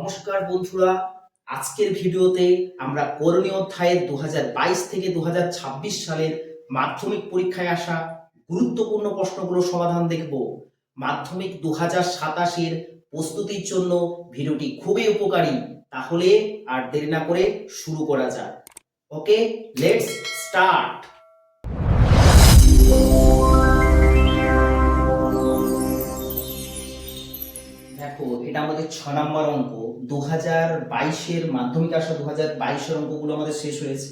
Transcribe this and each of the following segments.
নমস্কার বন্ধুরা, আজকের ভিডিওতে আমরা করণীয় অধ্যায়ের 2022 থেকে 2026 সালের মাধ্যমিক পরীক্ষায় আসা গুরুত্বপূর্ণ প্রশ্নগুলোর সমাধান দেখব। মাধ্যমিক 2027 এর প্রস্তুতির জন্য ভিডিওটি খুবই উপকারী। তাহলে আর দেরি না করে শুরু করা যাক। ওকে, লেটস স্টার্ট। দেখো, এটা আমাদের 6 নম্বর অঙ্ক। 2022-এর মাধ্যমিক আসা 2022-এর অঙ্কগুলো আমাদের শেষ হয়েছে।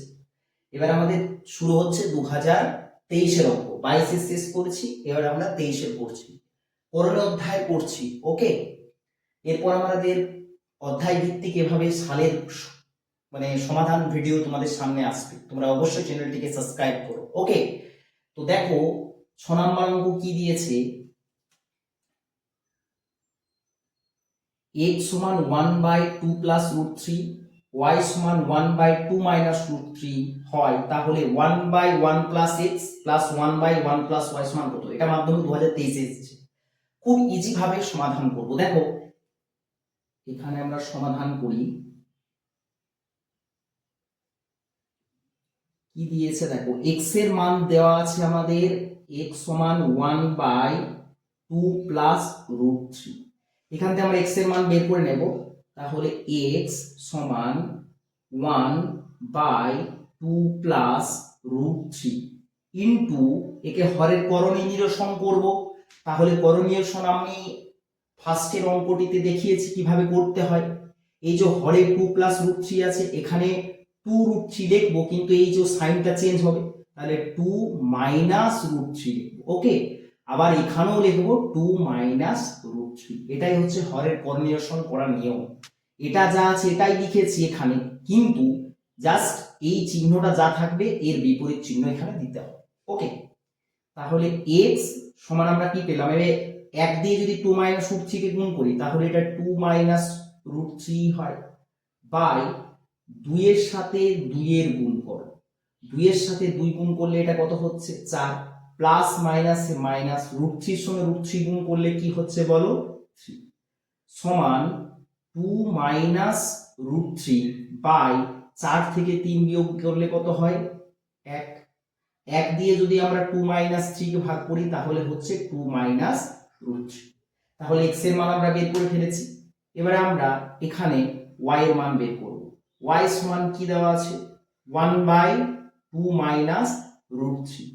এবার আমাদের শুরু হচ্ছে 2023-এর অঙ্ক। 22-এর শেষ করছি, এবার আমরা 23-এর পড়ছি, করণীয় অধ্যায় পড়ছি। ওকে, এরপর আমাদের অধ্যায় ভিত্তিক এভাবে সালের সমাধান ভিডিও তোমাদের সামনে আসবে। তোমরা অবশ্যই চ্যানেলটিকে সাবস্ক্রাইব করো। ওকে, তো দেখো 6 নম্বর অঙ্ক কি দিয়েছে। x সমান 1/2 প্লাস √3, y সমান 1/2 মাইনাস √3 হয়, তাহলে 1/1 plus x plus 1/1 plus y সমান কত? এটা মাধ্যমিক 2023 এসেছে। খুব ইজি ভাবে সমাধান করব। দেখো এখানে আমরা সমাধান করি। কি দিয়েছে দেখো, x এর মান দেওয়া আছে আমাদের x সমান 1/2 প্লাস √3। এখান থেকে আমরা x এর মান বের করে নেব। তাহলে x সমান 1/2 প্লাস √3 ইন্টু একে হরের করণীয় নিরসন করব। তাহলে করণীয় নিরসন আমি ফার্স্টের অঙ্কটিতে দেখিয়েছি কিভাবে করতে হয়। এই যে হরে 2 প্লাস √3 আছে, এখানে 2 √3 লিখবো, কিন্তু এই যে সাইনটা চেঞ্জ হবে, তাহলে 2 মাইনাস √3 লিখবো। ওকে, আবার এখানেও লিখবো 2 মাইনাস √3। এটাই হচ্ছে হরের করণীয়সন করার নিয়ম। এটা যা আছে এটাই লিখেছি এখানে, কিন্তু জাস্ট এই চিহ্নটা যা থাকবে এর বিপরীত চিহ্ন এখানে দিতে হবে। ওকে, তাহলে x সমান আমরা কি পেলাম, এবারে 1 দিয়ে যদি 2 মাইনাস √3 কে গুণ করি, তাহলে এটা 2 মাইনাস √3 হয়, বাই 2 এর সাথে 2 এর গুণ করো। 2 এর সাথে 2 গুণ করলে এটা কত হচ্ছে? 4, প্লাস মাইনাস মাইনাস √3 এর সঙ্গে √3 গুণ করলে কি হচ্ছে বলো? 3, সমান 2 মাইনাস √3 বাই 4 থেকে 3 বিয়োগ করলে কত হয়? 1। 1 দিয়ে যদি আমরা 2 মাইনাস 3 কে ভাগ করি, তাহলে হচ্ছে 2 মাইনাস √3। তাহলে x এর মান আমরা বের করে ফেলেছি। এবারে আমরা এখানে y এর মান বের করব। y সমান কি দেওয়া আছে? 1/2 মাইনাস √3।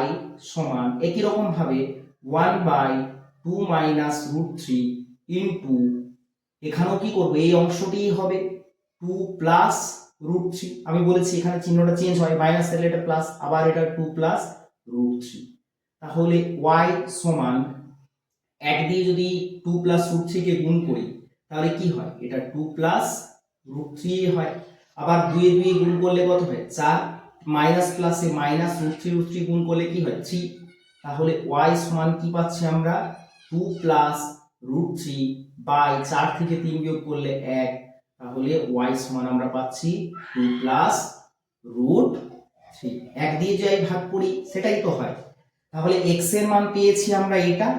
y সমান একই রকম ভাবে 1/2 মাইনাস √3 ইন্টু এখানেও কি করব, এই অংশটিই হবে 2 প্লাস √3। আমি বলেছি এখানে চিহ্নটা চেঞ্জ হয়, মাইনাস থাকলে এটা প্লাস, আবার এটা 2 প্লাস √3। তাহলে y সমান 1 দিয়ে যদি 2 প্লাস √3 কে গুণ করি, তাহলে কি হয়? এটা 2 প্লাস √3 হয়। আবার 2 এ 2 গুণ করলে কত হয়? 4, মাইনাস প্লাসে মাইনাস √3 গুণ করলে কি হয়? 3। তাহলে y সমান কি পাচ্ছি আমরা? 2 প্লাস √3 বাই 4 থেকে 3 বিয়োগ করলে 1। তাহলে y সমান আমরা পাচ্ছি 2 প্লাস √3। 1 দিয়ে যাই ভাগ করি, সেটাই তো হয়। তাহলে x এর মান পেয়েছি আমরা এটা,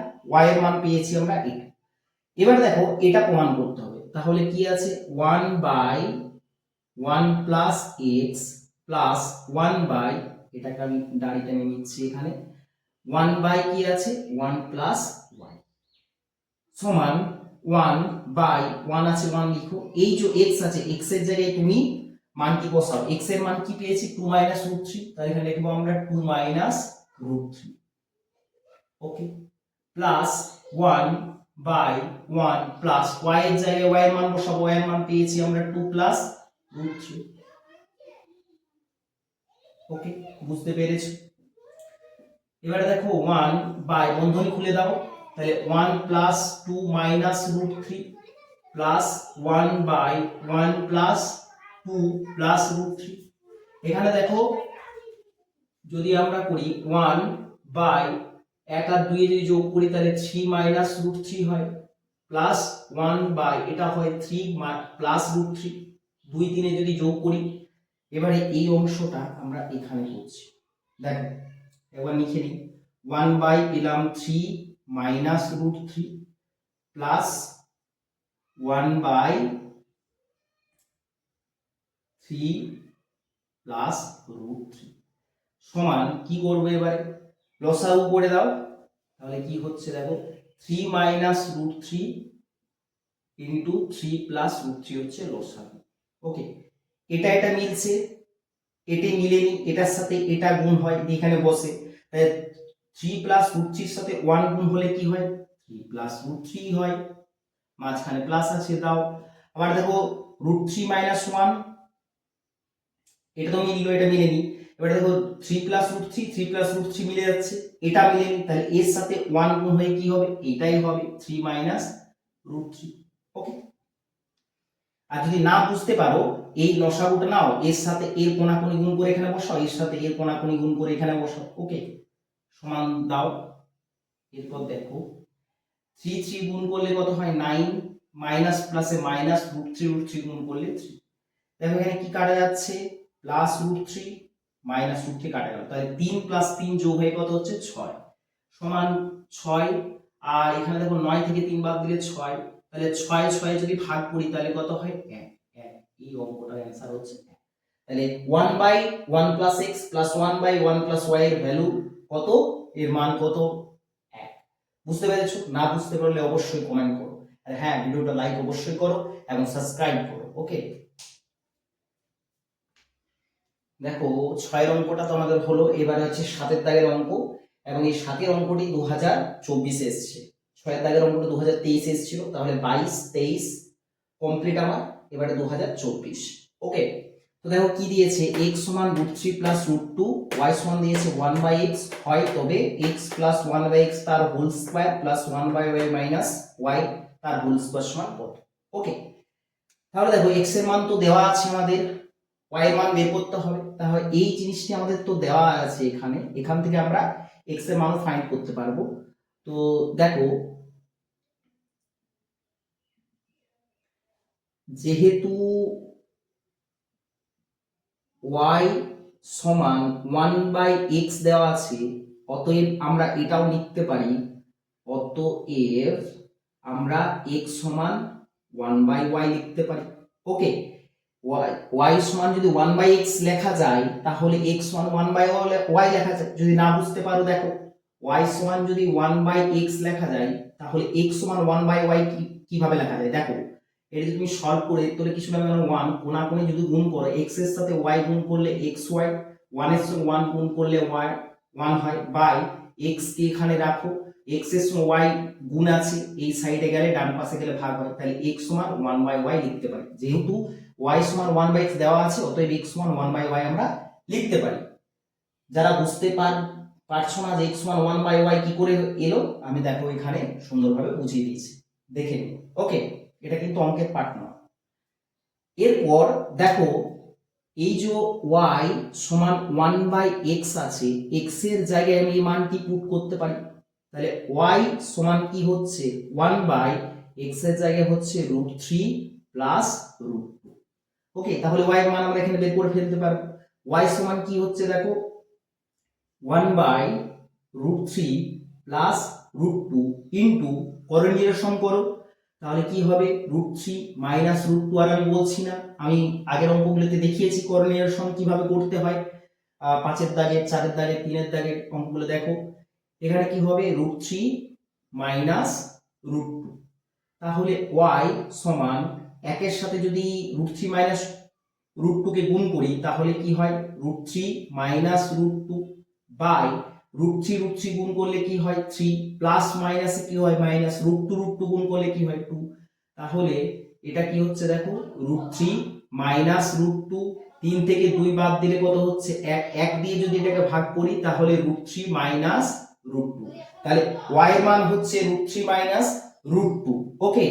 y এর মান পেয়েছি আমরা এটা। এবার দেখো এটা প্রমাণ করতে হবে। তাহলে কি আছে? 1/1 প্লাস x প্লাস 1/, এটাকে আমি ডাইরেক্ট টেনে নিচ্ছি এখানে, 1/, কি আছে? 1 প্লাস y সমান 1/1 আছে, 1 লিখো। এই যে x আছে, x এর জায়গায় তুমি মানটি বসাও। x এর মান কি পেয়েছি? 2 মাইনাস √3, তাহলে এখানে লিখবো আমরা 2 মাইনাস √3। ওকে, প্লাস 1/1 প্লাস y এর জায়গায় y এর মান বসাবো, y এর মান পেয়েছি আমরা 2 প্লাস √3। ওকে, বুঝতে পেরেছো? এবারে দেখো 1/, বন্ধনী খুলে দাও, তাহলে 1 plus 2 minus √3 plus 1/1 plus 2 plus √3। এখানে দেখো যদি আমরা করি 1/, 1 আর 2 যদি যোগ করি, তাহলে 3 মাইনাস √3 হয়, প্লাস 1/, এটা হয় 3 প্লাস √3। 2 3 এ যদি যোগ করি, এবারে এই অংশটা আমরা এখানে করছি। দেখো একবার লিখে নিই, 1/, পেলাম 3 মাইনাস √3 প্লাস 1/3 প্লাস √3 সমান কি করবো এবারে লসাগু করে দাও, তাহলে কি হচ্ছে দেখো 3 মাইনাস √3 ইন্টু 3 প্লাস √3 হচ্ছে লসাগু। ওকে, এটা এটা মিলছে, এটা মিলেনি, এটার সাথে এটা গুণ হয় এখানে বসে, তাই 3 প্লাস √3 এর সাথে 1 গুণ হলে কি হয় 3 প্লাস √3 হয়, মাঝখানে প্লাস আছে দাও। আবার দেখো √3 মাইনাস 1, এটা তো মিললো, এটা মিলেনি। এবার দেখো 3 প্লাস √3 3 প্লাস √3 মিলে যাচ্ছে, এটা মিলেনি, তাহলে এর সাথে 1 গুণ হয়ে কি হবে এটাই হবে 3 মাইনাস √3। ওকে, আর যদি না বুঝতে পারো এই লসাগুটা নাও, এর সাথে এর কোণাকুণি গুণ করে এখানে বসাও, এর সাথে এর কোণাকুণি গুণ করে এখানে বসাও। ওকে, সমান দাও। এরপর দেখো 3 3 গুণ করলে কত হয় 9, মাইনাস প্লাসে মাইনাস √3 গুণ করলে 3। দেখো এখানে কি কাটা যাচ্ছে প্লাস √3 মাইনাস √3 কাটা গেল, তাহলে 3 প্লাস 3 যোগ হয়ে কত হচ্ছে 6 সমান 6। আর এখানে দেখো 9 থেকে 3 বাদ দিলে 6, তাহলে 6 6 যদি ভাগ করি তাহলে কত হয় 1 1। এই অঙ্কটার অ্যানসার হচ্ছে 1। তাহলে 1/1 plus x plus 1/1 plus y এর ভ্যালু কত, এর মান কত 1। বুঝতে পেরেছো? না বুঝতে পারলে অবশ্যই কমেন্ট করো, আর হ্যাঁ ভিডিওটা লাইক অবশ্যই করো এবং সাবস্ক্রাইব করো। ওকে, দেখো 6 অঙ্কটা তো আমাদের হলো, এবারে হচ্ছে 7 দাগের অঙ্ক, এবং এই 7 অঙ্কটি 2024 এসেছে, 6 দাগের অঙ্কটা 2023 এসেছিল, তাহলে 22 23 কমপ্লিট আমার, এবারে 2024। ওকে, তো দেখো কি দিয়েছে x সমান √3 প্লাস √2, y সমান দিয়েছে 1/x, হয় তবে x প্লাস 1/x তার whole square plus 1/y minus y তার হোল স্কয়ার সমান কত। ওকে, তাহলে দেখো x এর মান তো দেওয়া আছে আমাদের, y এর মান বের করতে হবে, তাহলে এই জিনিসটি আমাদের তো দেওয়া আছে এখানে, এখান থেকে আমরা x এর মান ফাইন্ড করতে পারবো। তো দেখো যেহেতু y সমান 1/x দেওয়া আছে, অতএব আমরা এটাও লিখতে পারি, অতএব আমরা x সমান 1/y লিখতে পারি। ওকে, y সমান যদি 1/x লেখা যায় তাহলে x সমান 1/y লেখা যায়। যদি না বুঝতে পারো দেখো y সমান যদি 1/x লেখা যায় তাহলে x সমান 1/y কিভাবে লেখা যায়, দেখো এটা যদি তুমি সলভ করে তাহলে কিছু না 1 কোণাকুণি যদি গুণ করো, x এর সাথে y গুণ করলে xy, 1 এর সঙ্গে 1 গুণ করলে y 1 হয়, বাই x কে এখানে রাখো, x এর সঙ্গে y গুণ আছে, এই সাইডে গেলে ডান পাশে গেলে ভাগ হয়, তাহলে x সমান 1/y লিখতে পারি। যেহেতু y সমান 1/x দেওয়া আছে অতএব x সমান 1/y আমরা লিখতে পারি। যারা বুঝতে পারছো না যে x সমান 1/y কি করে এলো, আমি দেখো এখানে সুন্দরভাবে বুঝিয়ে দিয়েছি, দেখে নিও। ওকে, এটা কিন্তু অঙ্কের পার্ট নয়। এরপর দেখো এই যে y সমান 1/x আছে, x এর জায়গায় আমি এই মানটি পুট করতে পারি, তাহলে y সমান কি হচ্ছে 1/x এর জায়গায় হচ্ছে √3 প্লাস √2। ওকে, তাহলে y এর মান আমরা এখানে বের করে ফেলতে পারবো। y সমান কি হচ্ছে দেখো 1/√3 প্লাস √2 ইন্টু করণীয়সম করো, তাহলে কি হবে √3 মাইনাস √2, আর আমি বলছি না, আমি আগের অঙ্কগুলোতে দেখিয়েছি করণীয়সম কিভাবে করতে হয়, 5 এর দাগে 4 এর দাগে 3 এর দাগে অঙ্কগুলো দেখো, এখানে কি হবে √3 মাইনাস √2, তাহলে y সমান 1 এর সাথে যদি √3 মাইনাস √2 কে গুণ করি তাহলে কি হয় √3 মাইনাস √2 বাই √3 গুণ করলে কি হয় 3, প্লাস মাইনাসে কি হয় মাইনাস, √2 গুণ করলে কি হয় 2, তাহলে এটা কি হচ্ছে দেখো √3 মাইনাস √2, 3 থেকে 2 বাদ দিলে কত হচ্ছে 1, 1 দিয়ে যদি এটাকে ভাগ করি তাহলে √3 মাইনাস √2, তাহলে y এর মান হচ্ছে √3 মাইনাস √2। ওকে,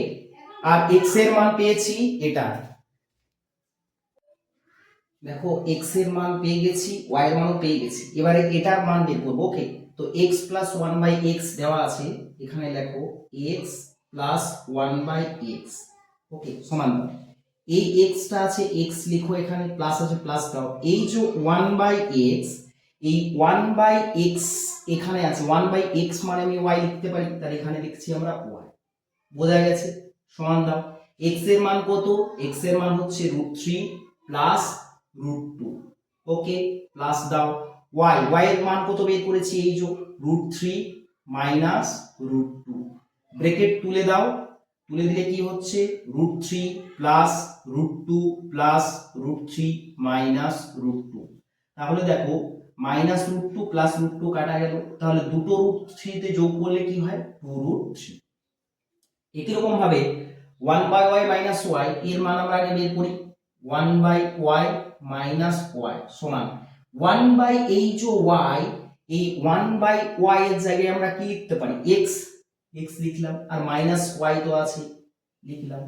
আর x এর মান পেয়েছি এটা, দেখো x এর মান পেয়ে গেছি, y এর মানও পেয়ে গেছি, এবারে এটার মান বের করব। ওকে, তো x প্লাস 1/x দেওয়া আছে, এখানে লেখো x প্লাস 1/x। ওকে, সমান দাও, এই x টা আছে x লিখো, এখানে প্লাস আছে প্লাস দাও, এই যে 1/x, এই 1/x এখানে আছে, 1/x মানে আমি y লিখতে পারি, তাহলে এখানে লিখছি আমরা y, বোঝা গেছে, সমান দাও। এক্স এর মান কত, এক্স এর মান হচ্ছে √3 প্লাস √2। ওকে, প্লাস দাও। ওয়াই, ওয়াই এর মান কত বের করেছি, এই যে √3 মাইনাস √2, ব্র্যাকেট তুলে দাও, তুলে দিলে কি হচ্ছে √3 প্লাস √2 প্লাস √3 মাইনাস √2। তাহলে দেখো মাইনাস √2 প্লাস √2 কাটা গেল, তাহলে দুটো √3 তে যোগ করলে কি হয় 2√3। একই রকম ভাবে 1/y মাইনাস y এর মান আমরা আগে বের করি। 1/y মাইনাস y সমান 1 এই যে y, এই 1/y এর জায়গায় আমরা কি লিখতে পারি, x, x লিখলাম, আর মাইনাস y তো আছে লিখলাম।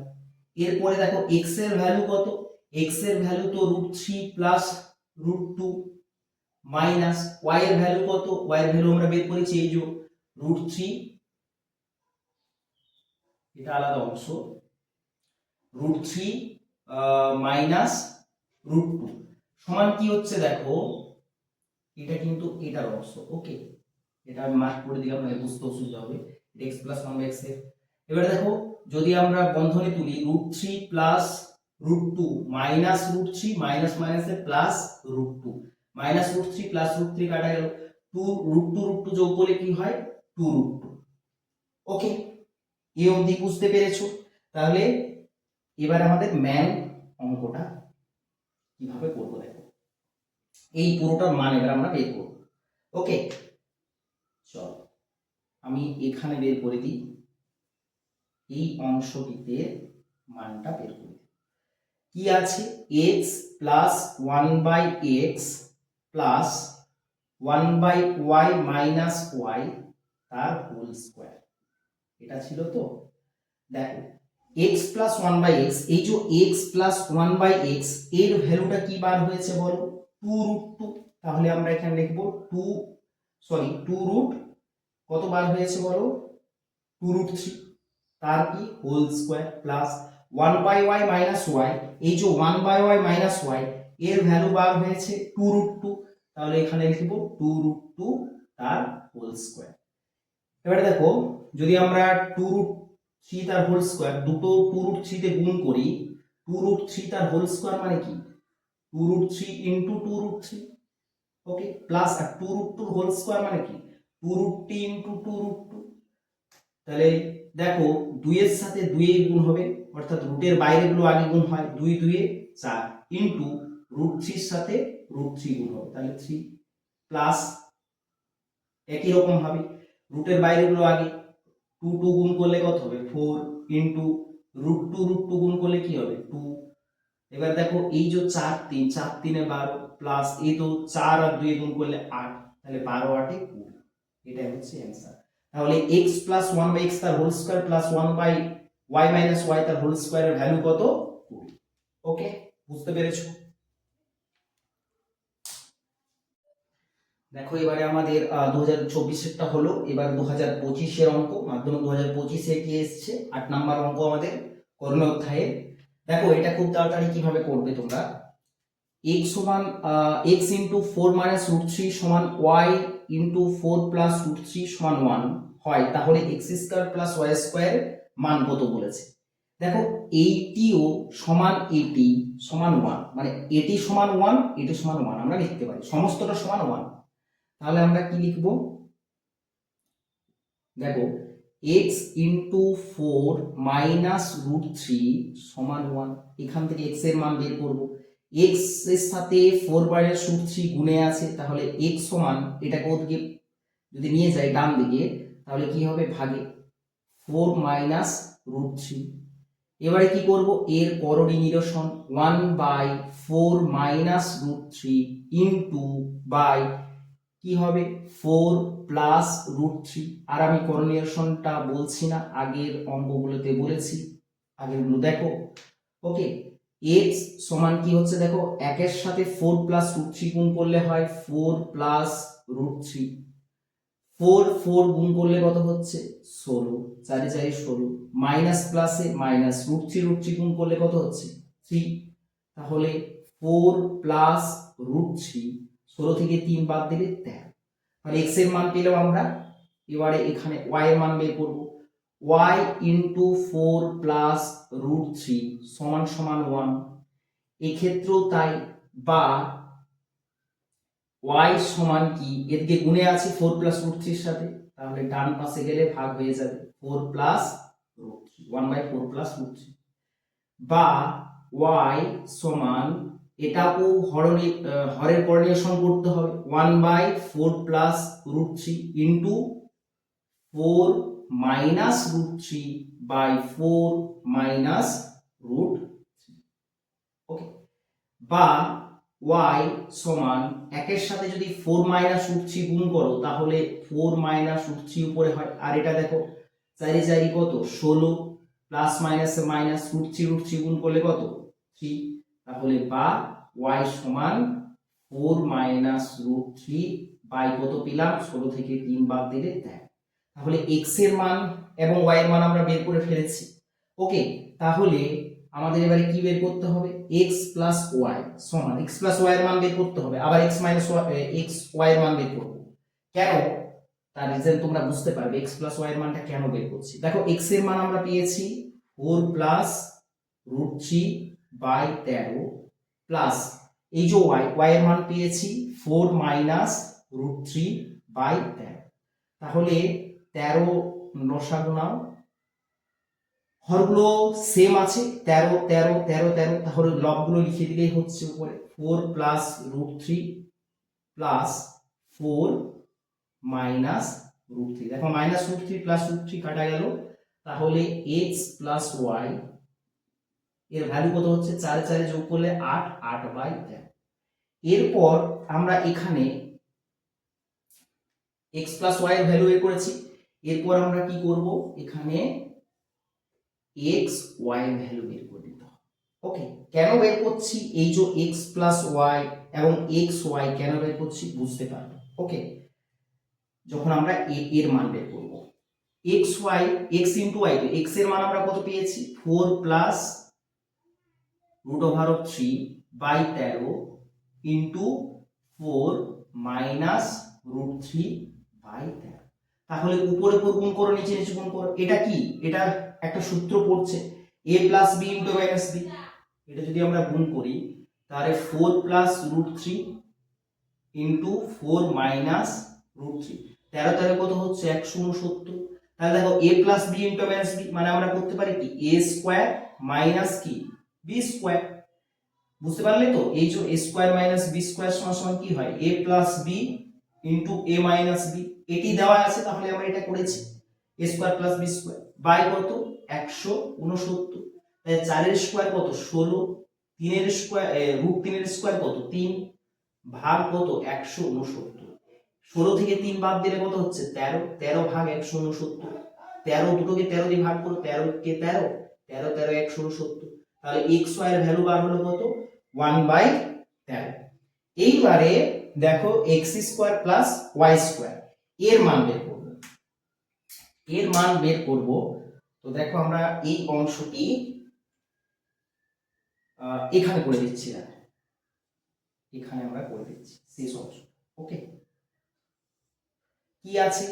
এরপরে দেখো x এর ভ্যালু কত, x এর ভ্যালু তো √3 প্লাস √2 মাইনাস y এর ভ্যালু কত, y এর ভ্যালু আমরা বের করেছি এই যে √3, এটা আলাদা অংশ, √3 মাইনাস √2 সমান কি হচ্ছে দেখো, এটা কিন্তু এটার অংশ। ওকে, এটা আমি মার্ক করে দিলাম, মানে বুঝতে অসুবিধা হবে, x প্লাস 1/x এর। এবার দেখো যদি আমরা বন্ধনী তুলি √3 প্লাস √2 মাইনাস √3 মাইনাস মাইনাসে প্লাস √2, মাইনাস √3 প্লাস √3 কাটা গেল, 2 √2 যোগ করলে কি হয় 2√2। ওকে, এই অবধি বুঝতে পেরেছো? তাহলে এবার আমাদের ম্যান অঙ্কটা কিভাবে করবো দেখো, এই পুরোটার মান এবার আমরা বের করব। ওকে, চল আমি এখানে বের করে দিই, এই অংশটিতে মানটা বের করি। কি আছে, x plus 1/x plus 1/y minus y তার হোল স্কয়ার, এটা ছিল তো। দেখো x প্লাস 1/x, এই যে x প্লাস 1/x এর ভ্যালুটা কি বার হয়েছে বলো, 2√2। তাহলে আমরা এখানে লিখব 2 কত বার হয়েছে বলো, 2√3, তার কি whole square plus 1/y minus y, এই যে 1/y মাইনাস y এর ভ্যালু বার হয়েছে 2√2, তাহলে এখানে লিখব 2√2 তার হোল স্কয়ার। এবারে দেখো যদি আমরা 2√3 তার হোল স্কয়ার দুটো 2√3 তে গুণ করি, 2√3 তার হোল স্কয়ার মানে কি 2√3 ইনটু 2√3। ওকে, প্লাস আর 2√2 হোল স্কয়ার মানে কি 2√3 ইনটু 2√2। তাহলে দেখো 2 এর সাথে 2 এর গুণ হবে, অর্থাৎ রুটের বাইরে গুলো আগে গুণ হয়, 2 2 এ 4 ইনটু √3 এর সাথে √3 গুণ হবে, তাহলে 3 প্লাস একই রকম ভাবে রুটের বাইরে গুলো আগে 2 2 গুণ করলে কত হবে 4 ইনটু √2 গুণ করলে কি হবে 2। এবার দেখো এই যে 4 3 4 3 এ 12 প্লাস এই তো 4 আর 2 গুণ করলে 8, তাহলে 12 8 এ 20, এটাই হচ্ছে অ্যানসার। তাহলে x প্লাস 1/x তার whole square plus 1/y minus y তার হোল স্কয়ারের ভ্যালু কত 20। ওকে, বুঝতে পেরেছো? দেখো এবারে আমাদের 2024 এরটা হলো, এবার 2025 এর অঙ্ক, মাধ্যমিক 2025 এ কি এসেছে 8 নাম্বার অঙ্ক আমাদের করণীয় অধ্যায়ে। দেখো এটা খুব তাড়াতাড়ি কিভাবে করবে তোমরা, x সমান x ইনটু 4 মাইনাস √3 সমান y ইনটু 4 প্লাস √3 সমান 1 হয়, তাহলে x square plus y square মান কত বলেছে। দেখো এইটিও সমান এটি সমান 1, মানে এটি সমান 1 এটি সমান 1 আমরা লিখতে পারি, সমস্তটা সমান 1। তাহলে আমরা কি লিখব, দেখো x ইনটু 4 মাইনাস √3 সমান 1, এখান থেকে x এর মান বের করব, x এর সাথে 4 মাইনাস √3 গুণে আছে, তাহলে x সমান এটাকে ওদিকে যদি নিয়ে যাই ডান দিকে, তাহলে কি হবে ভাগে 4 মাইনাস √3। এবারে কি করব, এর করণী নিরসন 1/4 মাইনাস √3 ইনটু বাই কি হবে 4 প্লাস √3। আর আমি করণী নিরসনটা বলছি না, আগের অঙ্কগুলোতে বলেছি, আগেরগুলো দেখো। ওকে, x সমান কি হচ্ছে দেখো, 1 এর সাথে 4 প্লাস √3 গুণ করলে হয় 4 প্লাস √3, 4 4 গুণ করলে কত হচ্ছে 16, 4 4 16, মাইনাস প্লাসে মাইনাস √3 গুণ করলে কত হচ্ছে 3, তাহলে 4 প্লাস √3, 16 থেকে 3 বাদ দিলে 13, তাহলে x এর মান পেলাম আমরা। এবারে এখানে y এর মান বের করব, y ইন্টু 4 প্লাস রুট 3 সমান সমান 1, এক্ষেত্রেও তাই। বা y সমান কি, এদিকে গুণে আছে 4 প্লাস রুট 3 এর সাথে, তাহলে ডান পাশে গেলে ভাগ হয়ে যাবে 4 প্লাস রুট 3, 1/4 প্লাস রুট 3। বা y সমান, এটাকেও হরের পরিনিয়সন করতে হবে, 1/4 plus root 3 into 4 minus root 3/4 minus root 3। Okay. বা y সমান, একের সাথে যদি 4 মাইনাস রুট 3 গুণ করো তাহলে 4 মাইনাস রুট 3 উপরে হয়, আর এটা দেখো 4 4 কত 16, প্লাস মাইনাসে মাইনাস, রুট 3 গুণ করলে কত 3, তাহলে বা y সমান 4 মাইনাস রুট 3 বাই কত পেলাম 16 থেকে 3 বাদ দিলে 10। তাহলে x এর মান এবং y এর মান আমরা বের করে ফেলেছি। ওকে, তাহলে আমাদের এবারে কি বের করতে হবে, x প্লাস y সমান, x প্লাস y এর মান বের করতে হবে, আবার x মাইনাস x y এর মান বের করব। কেন, তার রিজন তোমরা বুঝতে পারবে x প্লাস y এর মানটা কেন বের করছি। দেখো x এর মান আমরা পেয়েছি 4 প্লাস রুট 3 বাই 13 প্লাস এই যে y এর মান পেয়েছি 4 মাইনাস রুট 3 বাই 13। তাহলে 13 লসাগু নাও, হরগুলো সেম আছে 13 13 13 13, তাহলে লবগুলো লিখে দিলেই হচ্ছে উপরে 4 plus root 3 plus 4 minus root 3। দেখো মাইনাস রুট 3 প্লাস রুট 3 কাটা গেল, তাহলে x প্লাস y এর ভ্যালু কত হচ্ছে, 4 4 যোগ করলে 8, 8/10। এরপর আমরা এখানে x প্লাস y এর ভ্যালু বের করেছি, এরপর আমরা কি করব, এখানে x y এর ভ্যালু বের করে দিতে হবে। ওকে, কেন বের করছি, এই যে x প্লাস y এবং x y কেন বের করছি বুঝতে পারবে। ওকে, যখন আমরা এর মান বের করব, x y x into y, x এর মান আমরা কত পেয়েছি 4 plus root over of 3 by 13 into 4 minus root 3 by 13। তাহলে উপরে উপর গুণ করো, নিচে নিচে গুণ করো, এটা কি, এটা একটা সূত্র পড়ছে a plus b into minus b, এটা যদি আমরা গুণ করি তাহলে 4 plus root 3 into 4 minus root 3, 13 13 কত হচ্ছে 169। তাহলে দেখো a plus b into minus b মানে আমরা করতে পারি কি a স্কয়ার মাইনাস কি b স্কয়ার। বুঝতে পারলে তো, এই যে a square minus b square সমান সমান কি হয় a plus b into a minus b, এটি দেওয়া আছে তাহলে আমরা এটা করেছি a square plus b square by কত 169। তাহলে 4 এর স্কয়ার কত 16, 3 এর স্কয়ার রুট 3 এর স্কয়ার কত 3 ভাগ কত 169, 16 থেকে 3 বাদ দিলে কত হচ্ছে 13, 13 ভাগ 169, 13 দুটোকে 13 দিয়ে ভাগ করো, 13 কে 13, 13 13 169। তাহলে x y এর ভ্যালু বার হলো কত 1/13। এইবারে দেখো x square plus y square এর মান বের করব, এর মান বের করব। তো দেখো আমরা এই অংশটি এখানে করে দিচ্ছি, এখানে আমরা করে দিচ্ছি শেষ অংশ। ওকে, কি আছে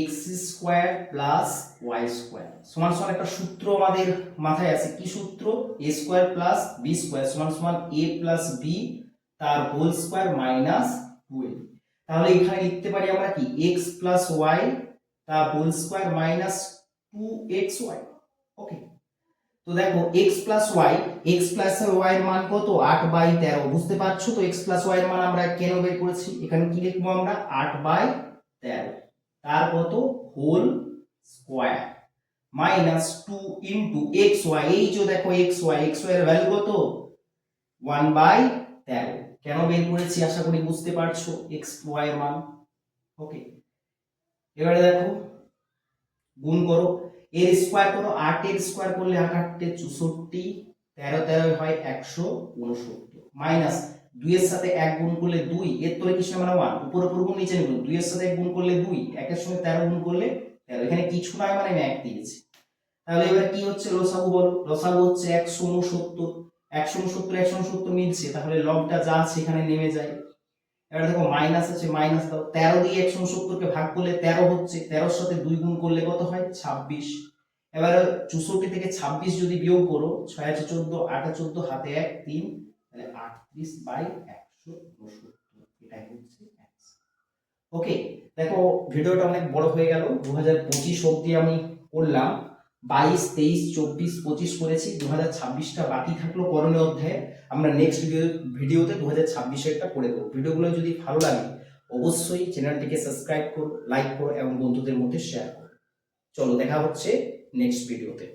x square plus y square সমান সমান একটা সূত্র আমাদের মাথায় আছে, কি সূত্র, a square plus b square সমান সমান a প্লাস b তার হোল স্কয়ার মাইনাস 2a। তাহলে এখানে লিখতে পারি আমরা কি x প্লাস y তার হোল স্কয়ার মাইনাস 2xy। ওকে, তো দেখো x প্লাস y এর মান কত 8/13, বুঝতে পারছো তো x প্লাস y এর মান আমরা কেন বের করেছি, এখানে কি লিখবো আমরা 8/13 তার কত whole square minus 2 into xy, এই যে দেখো xy এর ভ্যালু কত 1/13, কেন বের করেছি আশা করি বুঝতে পারছো xy এর মান। ওকে, এবারে দেখো গুণ করো, এর স্কয়ার করো, 8 এর স্কয়ার করলে 8 8 64, 13 13 হয় 169 মাইনাস 2 এর সাথে 1 গুণ করলে 2, এর তলে কিছু মানে 1, উপর উপর গুণ নিচে গুণ, 2 এর সাথে 1 গুণ করলে 2, 1 এর সঙ্গে 13 গুণ করলে 13, এখানে কিছু নয় মানে আমি 1 দিয়েছি। তাহলে এবার কি হচ্ছে লসাগু বলো, লসাগু হচ্ছে 169, 169 169 মিলছে, তাহলে লগটা যা আছে এখানে নেমে যায় এবার দেখো মাইনাস আছে, মাইনাস দাও। 13 দিয়ে 169 কে ভাগ করলে 13 হচ্ছে, 13 সাথে 2 গুণ করলে কত হয়? 26। এবার 64 থেকে 26 যদি বিয়োগ করো, 6 আছে 14, 8 আছে 14, হাতে 1 3, তাহলে 38/169, এটাই হচ্ছে অ্যান্সার। ওকে, দেখো ভিডিওটা অনেক বড় হয়ে গেল। 2025 অবধি আমি করলাম, 22 23 24 25 করেছি, 2026টা বাকি থাকলো করণীয় অধ্যায়ে। আমরা নেক্সট ভিডিওতে 2026এরটা করে দেবো। ভিডিওগুলো যদি ভালো লাগে অবশ্যই চ্যানেলটিকে সাবস্ক্রাইব করো, লাইক করো এবং বন্ধুদের মধ্যে শেয়ার করো। চলো দেখা হচ্ছে নেক্সট ভিডিওতে।